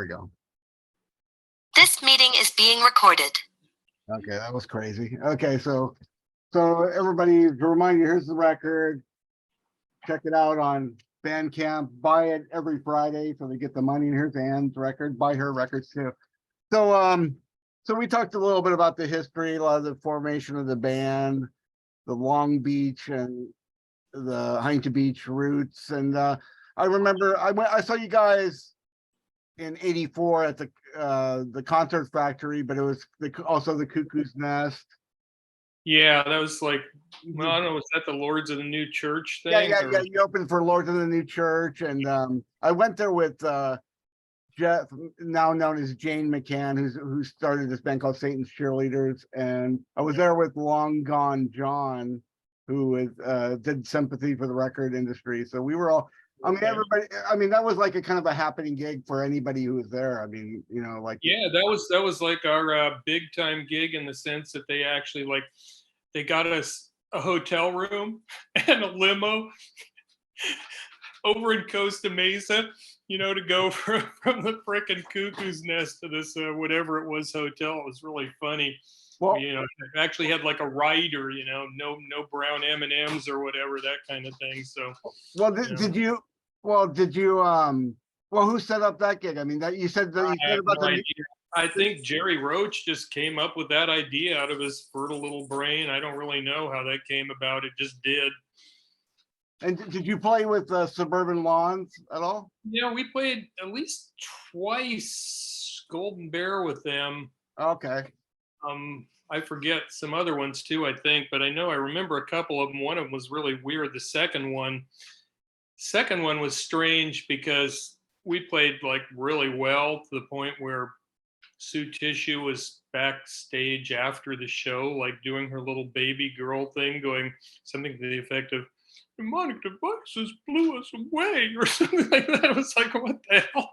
we go. This meeting is being recorded. Okay, that was crazy. Okay, so everybody, to remind you, here's the record. Check it out on Bandcamp. Buy it every Friday so they get the money. And here's Anne's record. Buy her records too. So we talked a little bit about the history, a lot of the formation of the band, the Long Beach and the Huntington Beach roots. And I remember I saw you guys in '84 at the Concert Factory, but it was also the Cuckoo's Nest. Yeah, that was like, well, I don't know, was that the Lords of the New Church thing? Yeah. You opened for Lords of the New Church, and I went there with Jeff, now known as Jane McCann, who started this band called Satan's Cheerleaders, and I was there with Long Gone John, who did Sympathy for the record industry. So we were all. I mean, everybody. I mean, that was like a kind of a happening gig for anybody who was there. I mean, yeah, that was like our big time gig in the sense that they actually they got us a hotel room and a limo over in Costa Mesa, to go from the frickin' Cuckoo's Nest to this whatever it was hotel. It was really funny. Well, it actually had like a rider, no brown M&Ms or whatever, that kind of thing. So, well, did you who set up that gig? I mean, that you said that you said about no idea. I think Jerry Roach just came up with that idea out of his fertile little brain. I don't really know how that came about. It just did. And did you play with Suburban Lawns at all? Yeah, we played at least twice Golden Bear with them. Okay. I forget some other ones too, I think, but I remember a couple of them. One of them was really weird. The second one was strange because we played like really well to the point where Sue Tissue was backstage after the show, like doing her little baby girl thing, going something to the effect of "Mnemonic Devices blew us away" or something like that. It was like, what the hell?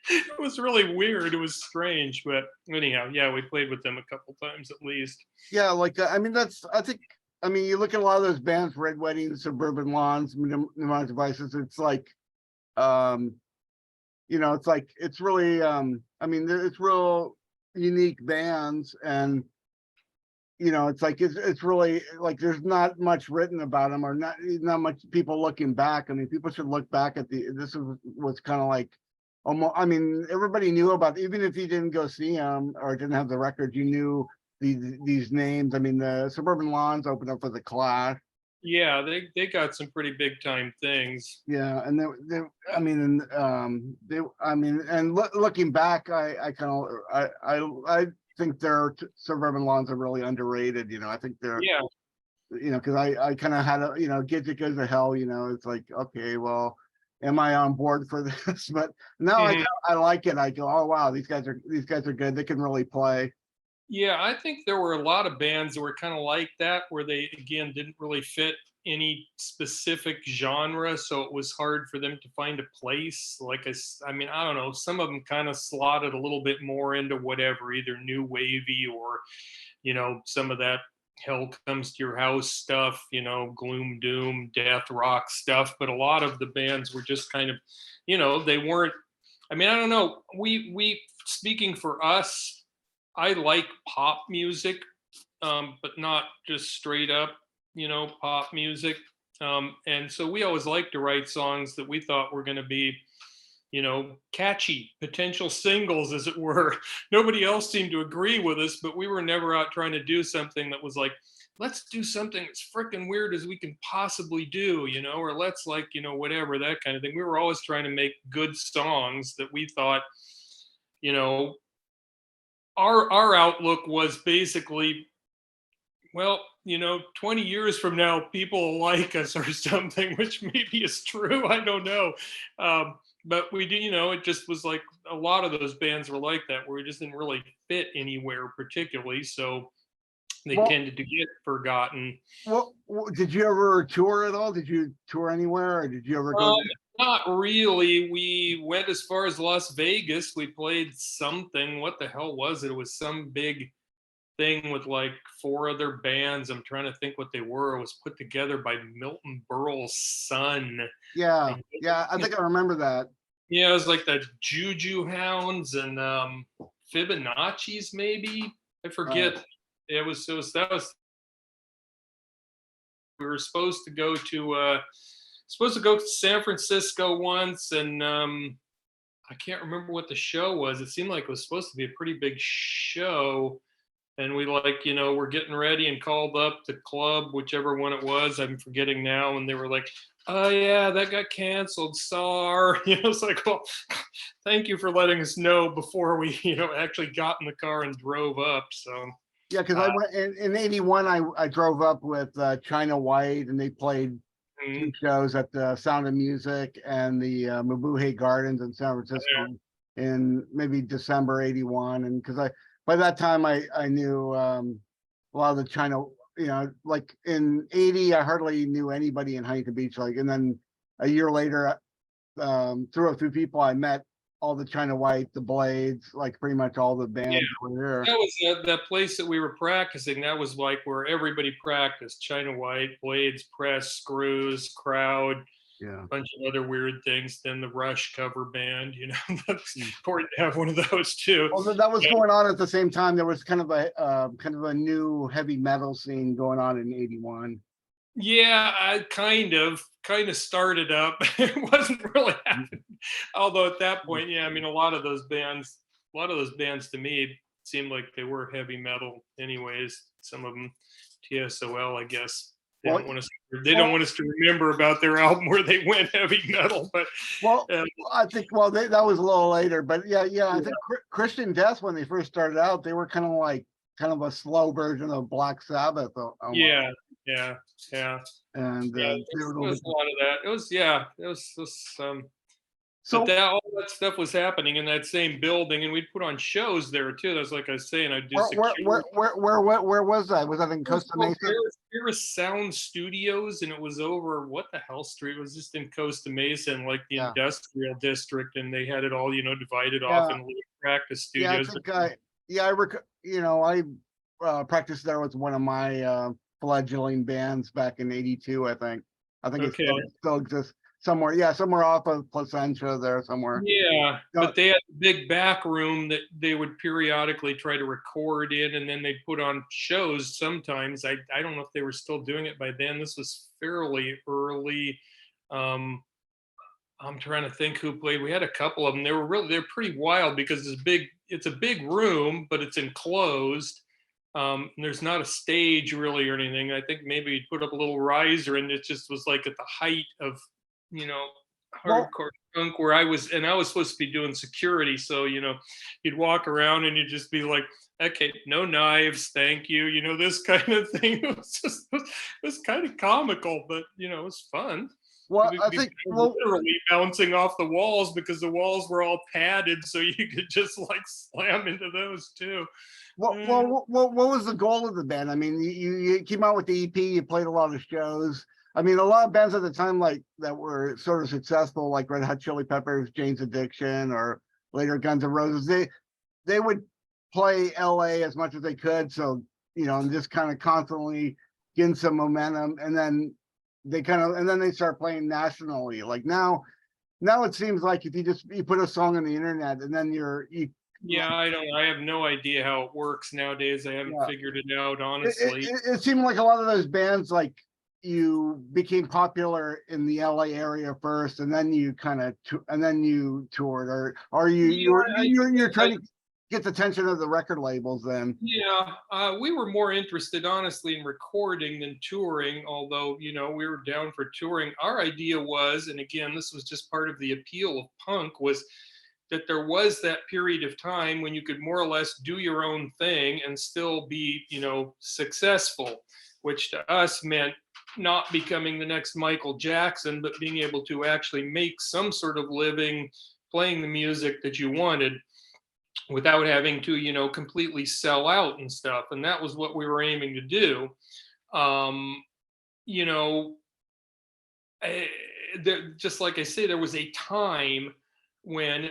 It was really weird. It was strange, but anyhow, yeah, we played with them a couple times at least. Yeah, I mean, you look at a lot of those bands, Red Wedding, Suburban Lawns, Mnemonic Devices. It's like, it's really, I mean, it's real unique bands, and it's really like there's not much written about them, or not much people looking back. I mean, people should look back at this was kind of like almost. I mean, everybody knew about, even if you didn't go see them or didn't have the record, you knew these names. I mean, the Suburban Lawns opened up for the Clash. Yeah, they got some pretty big time things. Yeah, and looking back, I think their Suburban Lawns are really underrated. I think they're because I kind of had Get It Goes to Hell. It's like, okay, well, am I on board for this? But now I like it. I go, oh wow, these guys are good. They can really play. Yeah, I think there were a lot of bands that were kind of like that, where they, again, didn't really fit any specific genre, so it was hard for them to find a place. I mean, I don't know, some of them kind of slotted a little bit more into whatever, either new wavy or, some of that Hell Comes to Your House stuff, gloom, doom, death rock stuff. But a lot of the bands were just kind of, they weren't, I mean, I don't know, we speaking for us, I like pop music, but not just straight up, pop music. And so we always liked to write songs that we thought were going to be, catchy, potential singles, as it were. Nobody else seemed to agree with us, but we were never out trying to do something that was like, let's do something as freaking weird as we can possibly do, or let's whatever, that kind of thing. We were always trying to make good songs that we thought, our outlook was basically, well, 20 years from now, people will like us or something, which maybe is true. I don't know. But we do, it just was like a lot of those bands were like that, where we just didn't really fit anywhere particularly. So they tended to get forgotten. Well, did you ever tour at all? Did you tour anywhere, or did you ever go? Not really. We went as far as Las Vegas. We played something. What the hell was it? It was some big thing with like 4 other bands. I'm trying to think what they were. It was put together by Milton Berle's son. Yeah, I think I remember that. Yeah, it was like the Juju Hounds and Fibonacci's maybe. I forget. It was that was we were supposed to go to San Francisco once, and I can't remember what the show was. It seemed like it was supposed to be a pretty big show, and we like, we're getting ready and called up the club, whichever one it was. I'm forgetting now, and they were like, "Oh yeah, that got canceled. Sorry." It's like, well, thank you for letting us know before we, actually got in the car and drove up. So Yeah, because I went in '81. I drove up with China White, and they played two mm, shows at the Sound of Music and the Mabuhay Gardens in San Francisco in maybe December '81. And because by that time I knew a lot of the China, like in '80, I hardly knew anybody in Huntington Beach. Like, and then a year later, through a few people, I met all the China White, the Blades, like pretty much all the yeah, bands that were there. that was that place that we were practicing. That was like where everybody practiced: China White, Blades, Press, Screws, Crowd, Yeah. bunch of other weird things. Then the Rush cover band, that's Mm. important to have one of those too. Although that was Yeah. going on at the same time, there was kind of a new heavy metal scene going on in '81. Yeah, I kind of started up. It wasn't really happening. Although at that point, yeah, I mean, a lot of those bands to me seemed like they were heavy metal anyways. Some of them, TSOL, I guess. They Well, don't want us. They don't want us to remember about their album where they went heavy metal, but well, uh, I think that was a little later, but yeah, I yeah, think Christian Death, when they first started out, they were kind of a slow version of Black Sabbath almost, yeah, yeah, yeah, and yeah. they were a There little was bit. a lot of that. It was, yeah, but So all that stuff was happening in that same building, and we'd put on shows there too. That's like I was saying, I'd do security. where was that? Was that in It was Costa called Mesa? Paris Sound Studios, and it was over what the hell street? It was just in Costa Mesa, in like the Yeah, industrial district, and they had it all, divided off yeah, in little practice yeah. I studios. think I practiced there with one of my fledgling bands back in '82. I think it Okay. still exists somewhere. Yeah, somewhere off of Placentia there somewhere. Yeah, Uh, but they had a big back room that they would periodically try to record in, and then they'd put on shows sometimes. I don't know if they were still doing it by then. This was fairly early. Um, I'm trying to think who played. We had a couple of them. They're pretty wild because it's a big room, but it's enclosed. And there's not a stage really or anything. I think maybe you'd put up a little riser, and it just was like at the height of, you know, well, hardcore punk where I was supposed to be doing security. So, you'd walk around and you'd just be like, okay, no knives, thank you. This kind of thing. It was kind of comical, but it was fun. We'd I be think literally bouncing off the walls because the walls were all padded, so you could just like slam into those too. what was the goal of the band? I mean, you came out with the EP, you played a lot of shows. I mean, a lot of bands at the time like that were sort of successful, like Red Hot Chili Peppers, Jane's Addiction, or later Guns N' Roses. They would play LA as much as they could, so and just kind of constantly getting some momentum, and then they start playing nationally. Like now it seems like if you put a song on the internet and then you Yeah, I have no idea how it works nowadays. I haven't yeah, figured it out, it, honestly. it, it seemed like a lot of those bands, like, you became popular in the LA area first, and then you toured, or Yeah, you're trying to get the attention of the record labels then. yeah, we were more interested, honestly, in recording than touring. Although we were down for touring. Our idea was, and again, this was just part of the appeal of punk, was that there was that period of time when you could more or less do your own thing and still be, successful, which to us meant not becoming the next Michael Jackson, but being able to actually make some sort of living playing the music that you wanted without having to, completely sell out and stuff. And that was what we were aiming to do. Um, you know, just like I say, there was a time when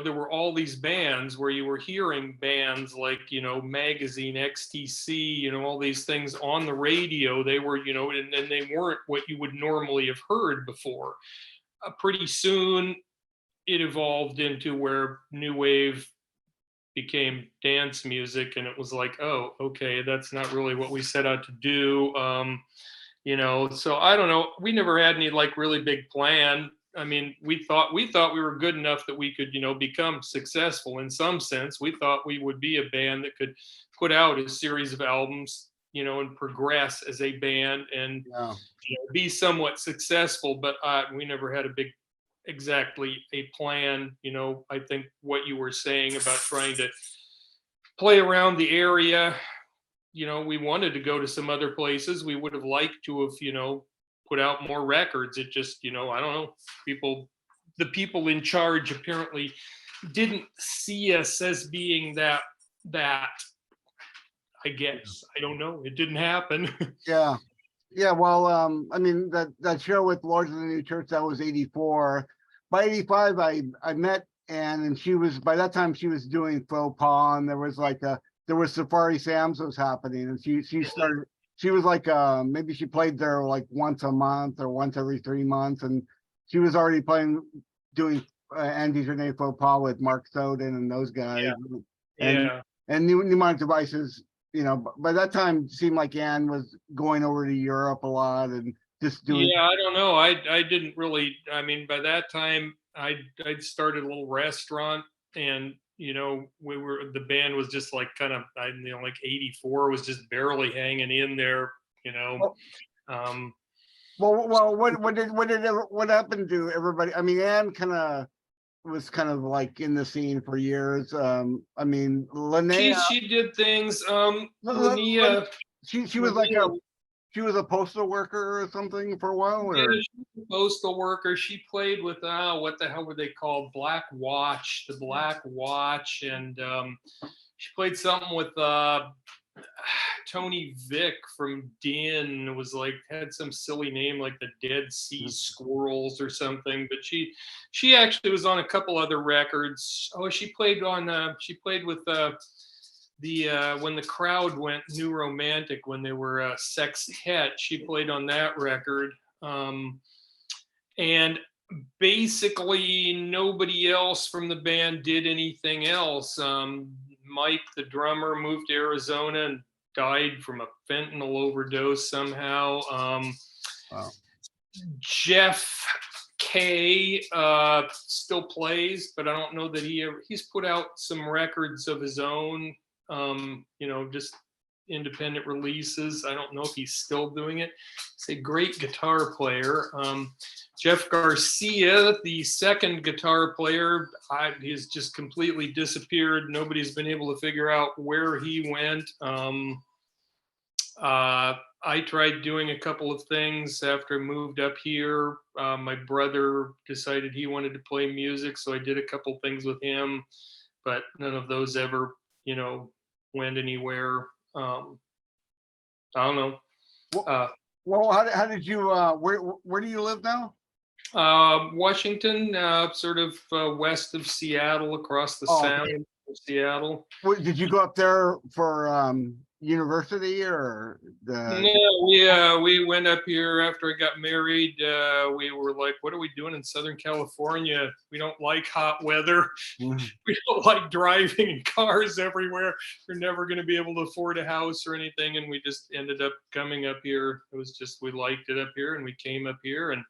there were all these bands where you were hearing bands like Magazine, XTC, all these things on the radio. They were and they weren't what you would normally have heard before. Pretty soon it evolved into where new wave became dance music, and it was like, oh, okay, that's not really what we set out to do. So I don't know. We never had any like really big plan. I mean, we thought we were good enough that we could, become successful in some sense. We thought we would be a band that could put out a series of albums, and progress as a band and Yeah. be somewhat successful. But we never had exactly a plan. I think what you were saying about trying to play around the area, we wanted to go to some other places. We would have liked to have, put out more records. It just, I don't know, the people in charge apparently didn't see us as being that, I guess. I don't know. It didn't happen. Yeah. Yeah. Well, I mean, that show with Lords of the New Church, that was 84. By 85, I met Ann, and by that time she was doing faux pas, and there was Safari Sam's was happening, and she was like, maybe she played there like once a month or once every 3 months, and she was already doing and DeJarnett faux pas with Mark Soden and those guys. Yeah. And Mnemonic Devices, by that time it seemed like Ann was going over to Europe a lot and just doing. Yeah, I don't know. I didn't really. I mean, by that time, I'd started a little restaurant, and the band was just like kind of, like 84 was just barely hanging in there. Well, what happened to everybody? I mean, Ann was kind of like in the scene for years. I mean, Linnea, she did things. Linnea, she was like Linnea, she was a postal worker or something for a while. Or? Yeah, she was a postal worker. She played with what the hell were they called? The Black Watch, and she played something with Tony Vick from Din. It was like had some silly name like the Dead Sea Squirrels or something. But she actually was on a couple other records. Oh, she played with when the Crowd went New Romantic, when they were Sex Het. She played on that record. And basically nobody else from the band did anything else. Mike, the drummer, moved to Arizona and died from a fentanyl overdose somehow. Wow. Jeff K still plays, but I don't know that he's put out some records of his own, just independent releases. I don't know if he's still doing it. He's a great guitar player. Jeff Garcia, the second guitar player, he's just completely disappeared. Nobody's been able to figure out where he went. I tried doing a couple of things after I moved up here. My brother decided he wanted to play music, so I did a couple things with him, but none of those ever, went anywhere. I don't know. Well, how did you? Where do you live now? Washington, sort of west of Seattle, across the sound of Seattle. Did you go up there for university or No, we went up here after I got married. We were like, what are we doing in Southern California? We don't like hot weather. We don't like driving in cars everywhere. We're never going to be able to afford a house or anything. And we just ended up coming up here. It was just, we liked it up here, and we came up here and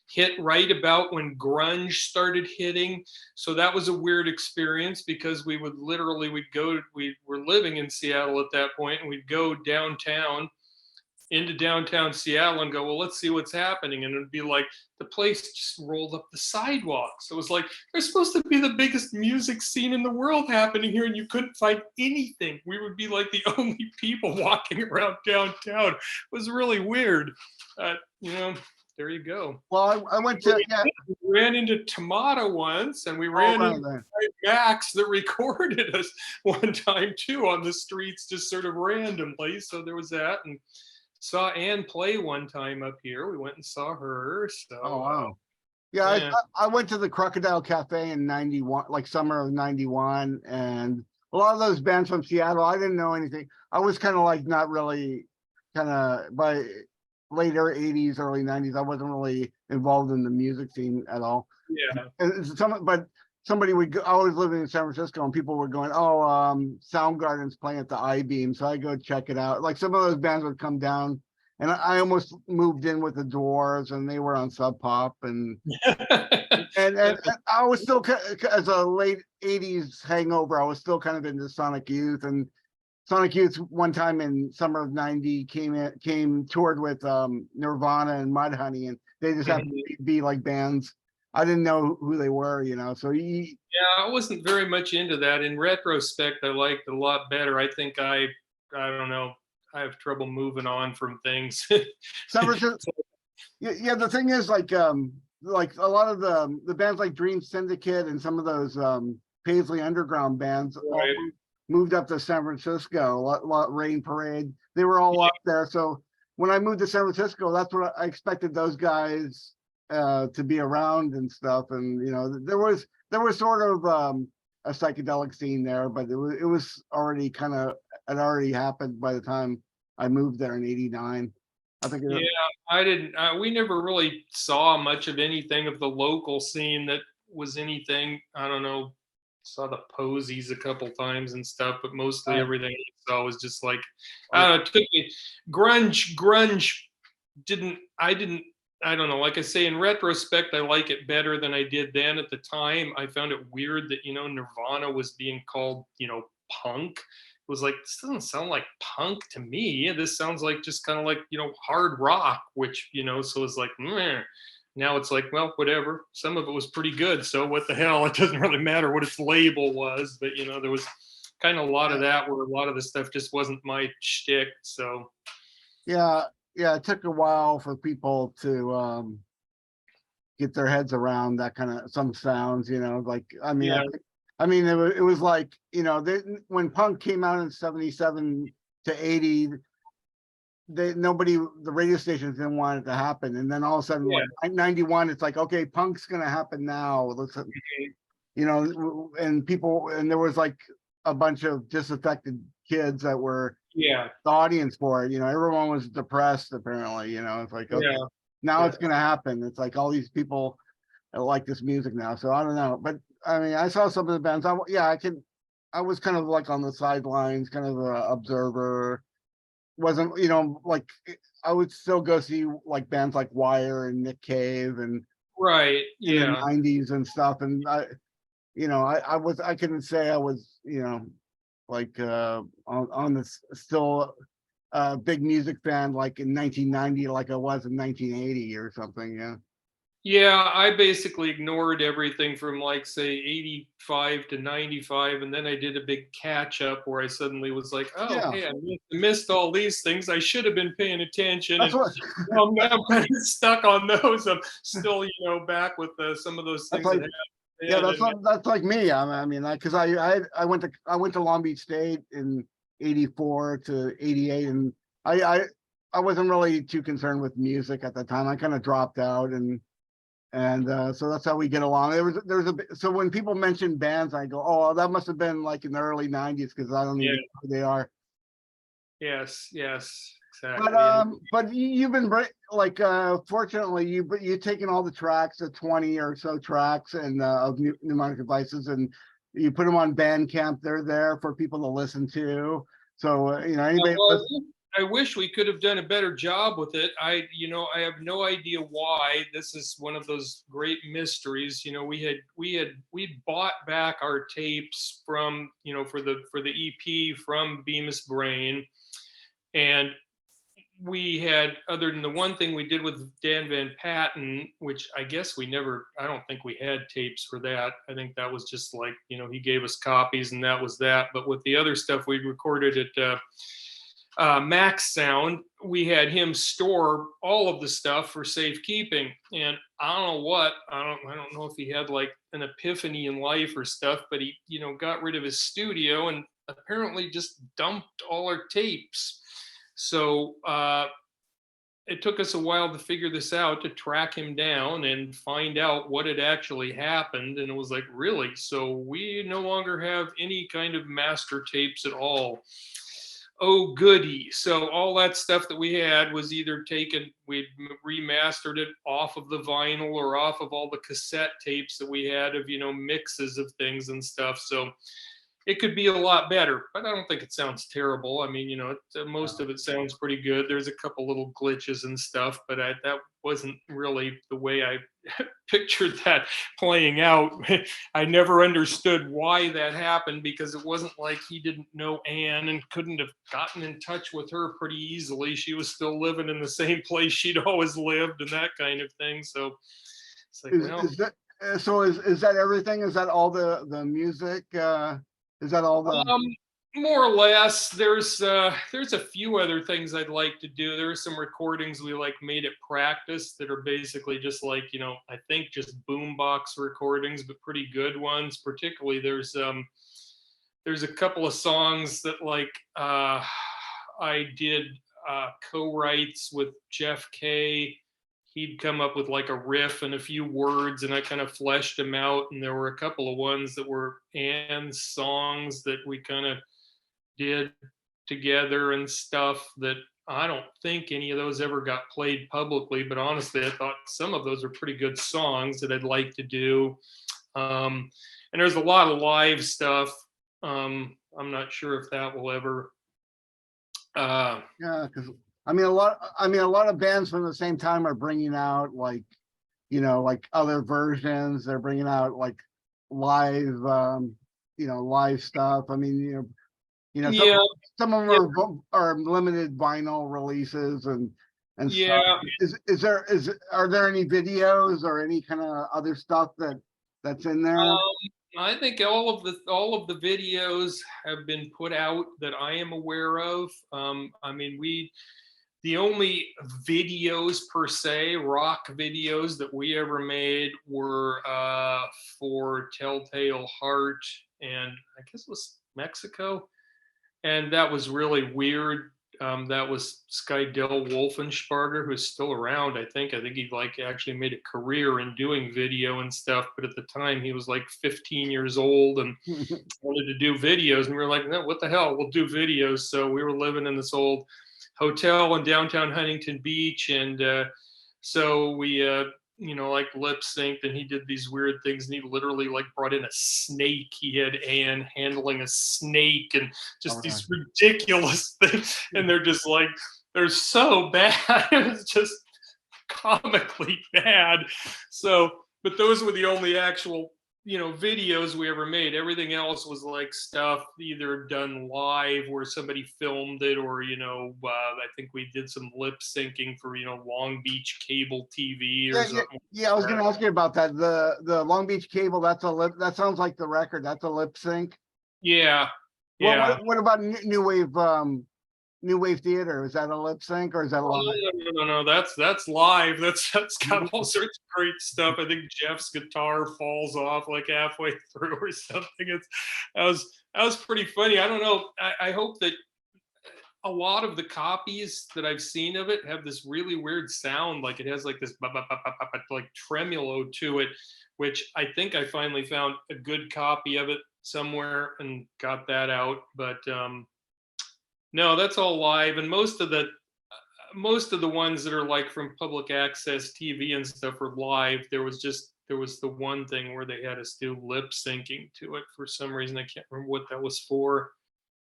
hit right about when grunge started hitting. So that was a weird experience, because we were living in Seattle at that point, and we'd go into downtown Seattle and go, well, let's see what's happening. And it'd be like, the place just rolled up the sidewalks. It was like, there's supposed to be the biggest music scene in the world happening here, and you couldn't find anything. We would be like the only people walking around downtown. It was really weird. There you go. Well, I went to We ran into Tomato once, and we ran into Max that recorded us one time too on the streets, just sort of randomly. So there was that, and saw Ann play one time up here. We went and saw her. So oh wow. Yeah. I went to the Crocodile Cafe in 91, like summer of 91, and a lot of those bands from Seattle, I didn't know anything. I was kind of like not really by later 80s, early 90s, I wasn't really involved in the music scene at all. Yeah. But somebody would go, I was living in San Francisco and people were going, oh, Soundgarden's playing at the I-Beam. So I go check it out. Like some of those bands would come down and I almost moved in with the Doors and they were on Sub Pop and I was still as a late 80s hangover, I was still kind of into Sonic Youth, and Sonic Youth one time in summer of 90 came toured with Nirvana and Mudhoney, and they just happened to be like bands. I didn't know who they were, so Yeah, I wasn't very much into that. In retrospect, I liked it a lot better. I think I don't know, I have trouble moving on from things. San Francisco. Yeah, the thing is, like a lot of the bands like Dream Syndicate and some of those Paisley Underground bands all Right. moved up to San Francisco. Rain Parade, they were all up there. So when I moved to San Francisco, that's what I expected those guys to be around and stuff. And there was sort of a psychedelic scene there, but it was already it already happened by the time I moved there in '89. I think. Yeah, I didn't. We never really saw much of anything of the local scene that was anything. I don't know. Saw the Posies a couple times and stuff, but mostly everything I saw was just like, I don't know. It took me grunge. I don't know. Like I say, in retrospect, I like it better than I did then. At the time, I found it weird that Nirvana was being called punk. Was like, this doesn't sound like punk to me. This sounds like just kind of like hard rock, which so it's like meh. Now it's like, well, whatever. Some of it was pretty good, so what the hell, it doesn't really matter what its label was. But there was kind of a lot of that where a lot of the stuff just wasn't my shtick. So yeah, it took a while for people to get their heads around that kind of some sounds, like it was like, when punk came out in 77 to 80, the radio stations didn't want it to happen. And then all of a sudden, like 91, it's like, okay, punk's going to happen now. Listen, and there was like a bunch of disaffected kids that were the audience for it. Everyone was depressed, apparently, it's like, okay, now it's going to happen. It's like all these people like this music now. So I don't know. But I mean, I saw some of the bands. I was kind of like on the sidelines, kind of an observer. Wasn't, like I would still go see like bands like Wire and Nick Cave and right. in the 90s and stuff. And I couldn't say I was, like on this still big music fan like in 1990 like I was in 1980 or something. Yeah, I basically ignored everything from like say 85 to 95, and then I did a big catch up where I suddenly was like, oh hey, I missed all these things. I should have been paying attention. That's and I'm kind of stuck on those. I'm still back with some of those things. That's like me. I mean, because I went to Long Beach State in '84 to '88, and I wasn't really too concerned with music at the time. I kind of dropped out, and so that's how we get along. So when people mention bands, I go, oh, that must have been like in the early '90s because I don't even know who they are. Yes, exactly. But you've been fortunately you've taken all the tracks, the 20 or so tracks, and of Mnemonic Devices, and you put them on Bandcamp. They're there for people to listen to. So anybody. I wish we could have done a better job with it. I have no idea why. This is one of those great mysteries. We bought back our tapes from for the EP from Bemis Brain, and we had, other than the one thing we did with Dan Van Patten, which I guess I don't think we had tapes for that. I think that was just like he gave us copies and that was that. But with the other stuff we recorded at Max Sound, we had him store all of the stuff for safekeeping. And I don't know what, I don't know if he had like an epiphany in life or stuff, but he, got rid of his studio and apparently just dumped all our tapes. So it took us a while to figure this out, to track him down and find out what had actually happened. And it was like, really? So we no longer have any kind of master tapes at all. oh goody. So all that stuff that we had was either taken, we'd remastered it off of the vinyl or off of all the cassette tapes that we had of, mixes of things and stuff. So it could be a lot better, but I don't think it sounds terrible. I mean, most of it sounds pretty good. There's a couple little glitches and stuff, but that wasn't really the way I pictured that playing out. I never understood why that happened, because it wasn't like he didn't know Anne and couldn't have gotten in touch with her pretty easily. She was still living in the same place she'd always lived and that kind of thing. So it's like, Is that so? Is that everything? Is that all the music? Is that all the? More or less. There's a few other things I'd like to do. There are some recordings we made at practice that are basically just I think just boombox recordings, but pretty good ones. Particularly there's a couple of songs that I did co-writes with Jeff Kay. He'd come up with a riff and a few words, and I kind of fleshed them out. And there were a couple of ones that were Anne's songs that we kind of did together and stuff that I don't think any of those ever got played publicly, but honestly, I thought some of those are pretty good songs that I'd like to do. And there's a lot of live stuff. I'm not sure if that will ever. Yeah, because a lot of bands from the same time are bringing out other versions. They're bringing out live, live stuff. I mean, Yeah, some of them are limited vinyl releases and yeah. stuff. Are there any videos or any kind of other stuff that's in there? I think all of the videos have been put out that I am aware of. I mean, the only videos per se, rock videos that we ever made were for Telltale Heart, and I guess it was Mexico. And that was really weird. That was Skydell Wolfensparger, who's still around. I think he actually made a career in doing video and stuff. But at the time, he was 15 years old and wanted to do videos. And we were like, no, what the hell? We'll do videos. So we were living in this old hotel in downtown Huntington Beach, and so we lip synced, and he did these weird things, and he literally brought in a snake. He had Anne handling a snake and just these ridiculous things, and they're just they're so bad. It was just comically bad. So, but those were the only actual videos we ever made. Everything else was stuff either done live where somebody filmed it, or I think we did some lip syncing for Long Beach cable TV or something. Yeah, I was going to ask you about that. The Long Beach cable, that sounds like the record. That's a lip sync. Yeah. What about New Wave Theater? Is that a lip sync or is that live? No. That's live. That's got all sorts of great stuff. I think Jeff's guitar falls off halfway through or something. That was pretty funny. I don't know. I hope that a lot of the copies that I've seen of it have this really weird sound. It has this tremolo to it, which I think I finally found a good copy of it somewhere and got that out. But no, that's all live, and most of the ones that are from public access TV and stuff are live. There was the one thing where they had us do lip syncing to it for some reason. I can't remember what that was for.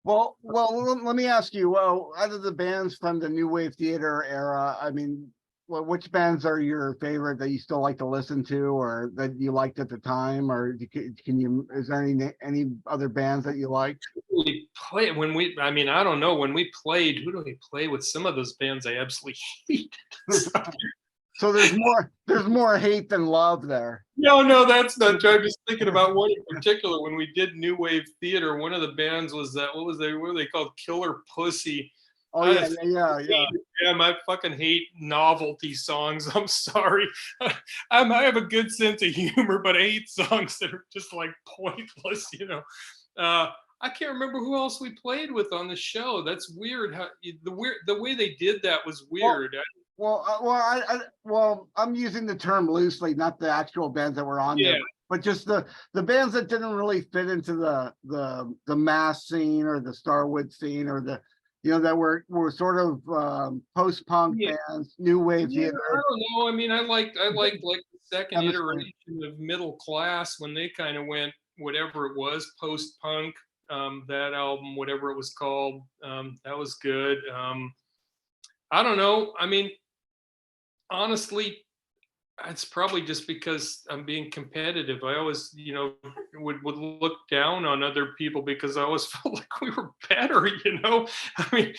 Well, let me ask you. Well, out of the bands from the New Wave Theater era, I mean, which bands are your favorite that you still like to listen to, or that you liked at the time, or is there any other bands that you liked? We play I don't know, when we played, who do we play with? Some of those bands I absolutely hated. So there's more hate than love there. No, that's not true. I'm just thinking about one in particular. When we did New Wave Theater, one of the bands was that, what were they called? Killer Pussy. Oh yeah. I fucking hate novelty songs. I'm sorry. I have a good sense of humor, but I hate songs that are just pointless. I can't remember who else we played with on the show. That's weird. How the way they did that was weird. Well, I'm using the term loosely, not the actual bands that were on there, but just the bands that didn't really fit into the mass scene or the Starwood scene or that were sort of post-punk Yeah. bands, new wave Yeah, I theater. don't know. I mean, I liked like the second Hemisphere. iteration of Middle Class when they kind of went whatever it was, post-punk. That album, whatever it was called, that was good. I don't know. I mean, honestly, it's probably just because I'm being competitive. I always, would look down on other people because I always felt like we were better, you know? I mean,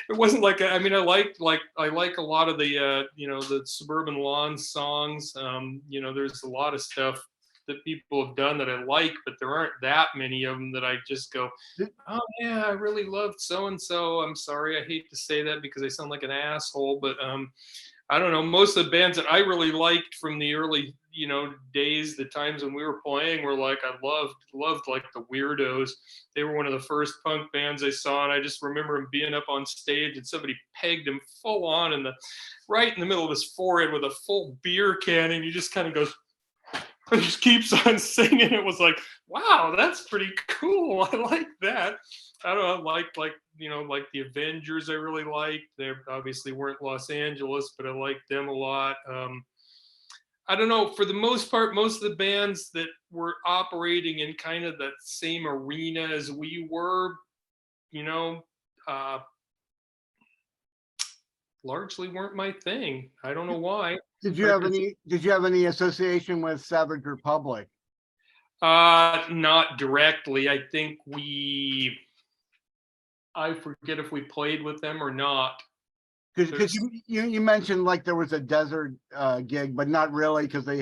it wasn't like I mean, I like a lot of the the Suburban Lawn songs. There's a lot of stuff that people have done that I like, but there aren't that many of them that I just go, oh yeah, I really loved so and so. I'm sorry, I hate to say that because I sound like an asshole, but I don't know. Most of the bands that I really liked from the early, days, the times when we were playing, were like I loved like the Weirdos. They were one of the first punk bands I saw, and I just remember him being up on stage and somebody pegged him full on right in the middle of his forehead with a full beer can, and he just kind of goes. And just keeps on singing. It was like, wow, that's pretty cool. I like that. I don't know, like the Avengers. I really liked. They obviously weren't Los Angeles, but I liked them a lot. I don't know. For the most part, most of the bands that were operating in kind of the same arena as we were, you know, uh, largely weren't my thing. I don't know why. Did you have any association with Savage Republic? Not directly. I think I forget if we played with them or not. Because you mentioned like there was a desert gig, but not really, because they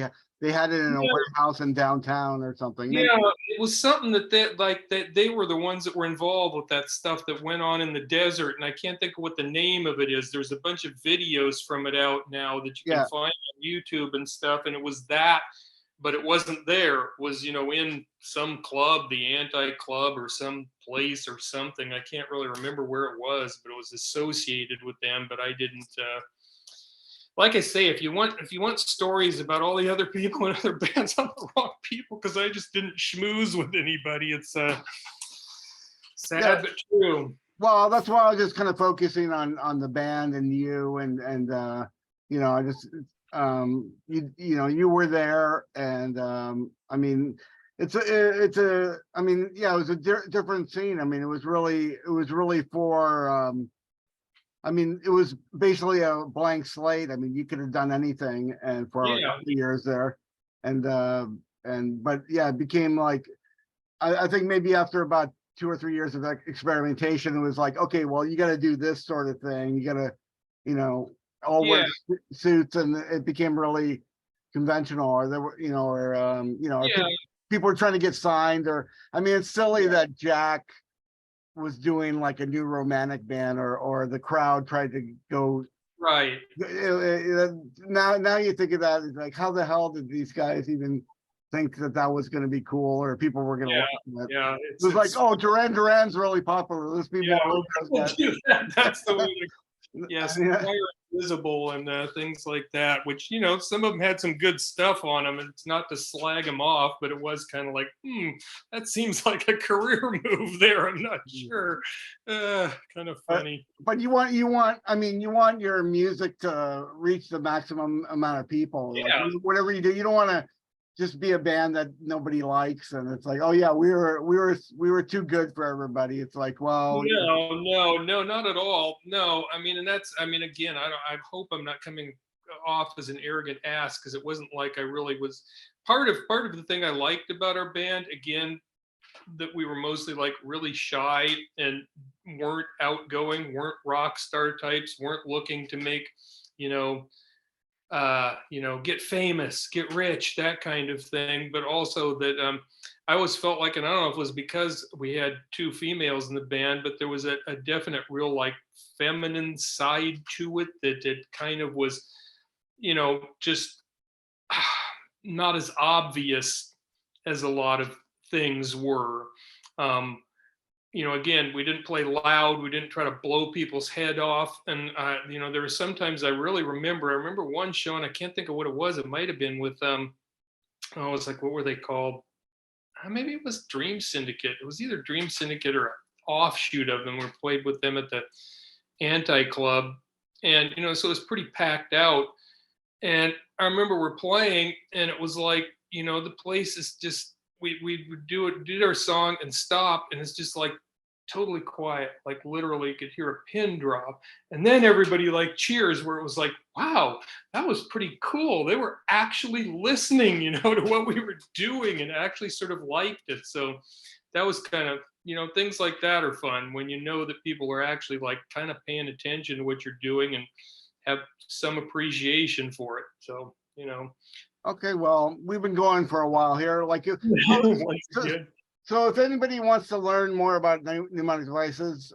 had it in a warehouse in downtown or something. Yeah, it was something that they were the ones that were involved with that stuff that went on in the desert, and I can't think of what the name of it is. There's a bunch of videos from it out now that you can find on YouTube and stuff, and it was that, but it wasn't there. It was, in some club, the Anti-Club or some place or something. I can't really remember where it was, but it was associated with them, but I didn't like I say, if you want stories about all the other people and other bands, I'm the wrong people, because I just didn't schmooze with anybody. It's sad but true. Well, that's why I was just kind of focusing on the band and you and I just you were there, and I mean it was a different scene. I mean, it was really for I mean, it was basically a blank slate. I mean, you could have done anything, and for a couple of years there, but yeah, it became like I think maybe after about 2 or 3 years of experimentation, it was like, okay, well, you got to do this sort of thing. You got to, all wear suits, and it became really conventional. Or there were, people were trying to get signed, or I mean, it's silly that Jack was doing like a new romantic band, or the crowd tried to go right. Now you think of that, it's like, how the hell did these guys even think that was going to be cool, or people were going to watch it? Yeah, it was like, oh, Duran's really popular, let's be more that's the way to, yes, Visible and things like that, which some of them had some good stuff on them, and it's not to slag them off, but it was kind of like, that seems like a career move there. I'm not sure. Kind of funny. But you want your music to reach the maximum amount of people. Yeah. Like, whatever you do, you don't want to just be a band that nobody likes, and it's like, oh yeah, we were too good for everybody. It's like, well, no, not at all. No, I mean, again, I hope I'm not coming off as an arrogant ass, because it wasn't like I really was. Part of the thing I liked about our band, again, that we were mostly like really shy and weren't outgoing, weren't rock star types, weren't looking to make, get famous, get rich, that kind of thing. But also that I always felt like, and I don't know if it was because we had 2 females in the band, but there was a definite real like feminine side to it, that it kind of was, just not as obvious as a lot of things were. Again, we didn't play loud. We didn't try to blow people's head off. And, there were sometimes I remember one show, and I can't think of what it was. It might've been with, it's like, what were they called? Maybe it was Dream Syndicate. It was either Dream Syndicate or offshoot of them. We played with them at the Anti-Club, and so it was pretty packed out. And I remember we're playing, and it was like, the place is just, we would did our song and stop, and it's just like totally quiet, like literally you could hear a pin drop, and then everybody like cheers, where it was like, wow, that was pretty cool. They were actually listening, to what we were doing, and actually sort of liked it. So that was kind of, things like that are fun when that people are actually like kind of paying attention to what you're doing and have some appreciation for it. So, Okay, well, we've been going for a while here. once again. So if anybody wants to learn more about Mnemonic Devices,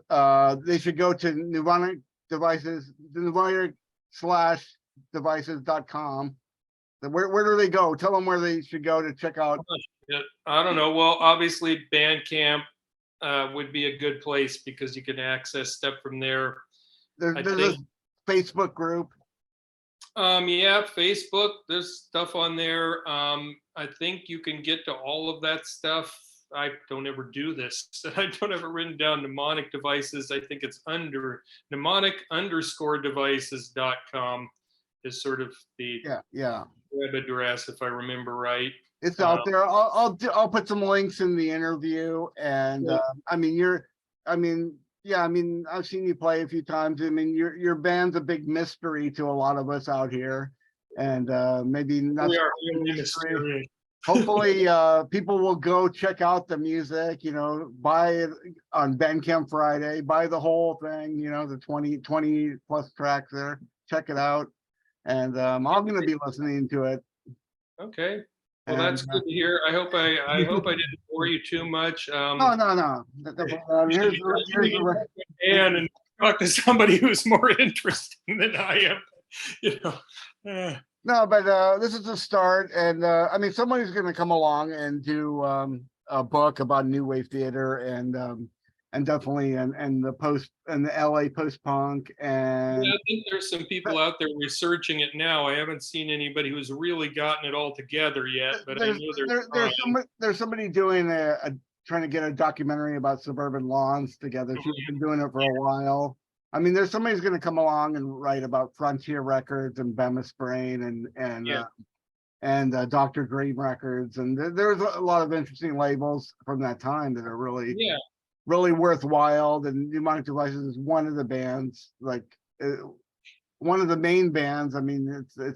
they should go to Mnemonic Devices, mnemonic/devices.com. Where do they go? Tell them where they should go to check out. I don't know. Well, obviously Bandcamp would be a good place because you can access stuff from there. There's a Facebook group. Yeah, Facebook, there's stuff on there. I think you can get to all of that stuff. I don't ever do this. I don't have it written down. Mnemonic Devices. I think it's under mnemonic_devices.com is sort of the web address, if I remember right. It's out there. I'll put some links in the interview, and I've seen you play a few times. I mean, your band's a big mystery to a lot of us out here, and maybe not. We are really mysterious. Hopefully, people will go check out the music. Buy it on Bandcamp Friday. Buy the whole thing. The 20 plus tracks there. Check it out, and I'm going to be listening to it. Okay. Well, that's good to hear. I hope I didn't bore you too much. No. Here's the and talk to somebody who's more interesting than I am. No, but this is a start, and somebody's going to come along and do a book about new wave theater, and definitely and the LA post punk, and I think there's some people out there researching it now. I haven't seen anybody who's really gotten it all together yet, but I know there's somebody doing trying to get a documentary about suburban lawns together. She's been doing it for a while. I mean, there's somebody's going to come along and write about Frontier Records and Bemis Brain and Dr. Green Records, and there's a lot of interesting labels from that time that are really worthwhile. And Mnemonic Devices is one of the bands, one of the main bands. I mean, it's they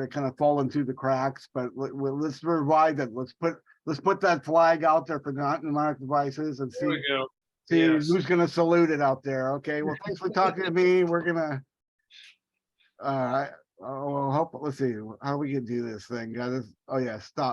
kind of fallen through the cracks, but let's revive it. Let's put that flag out there for Mnemonic Devices and see. Who's going to salute it out there. Okay, well, thanks for talking to me. We're gonna let's see how we can do this thing. Stop.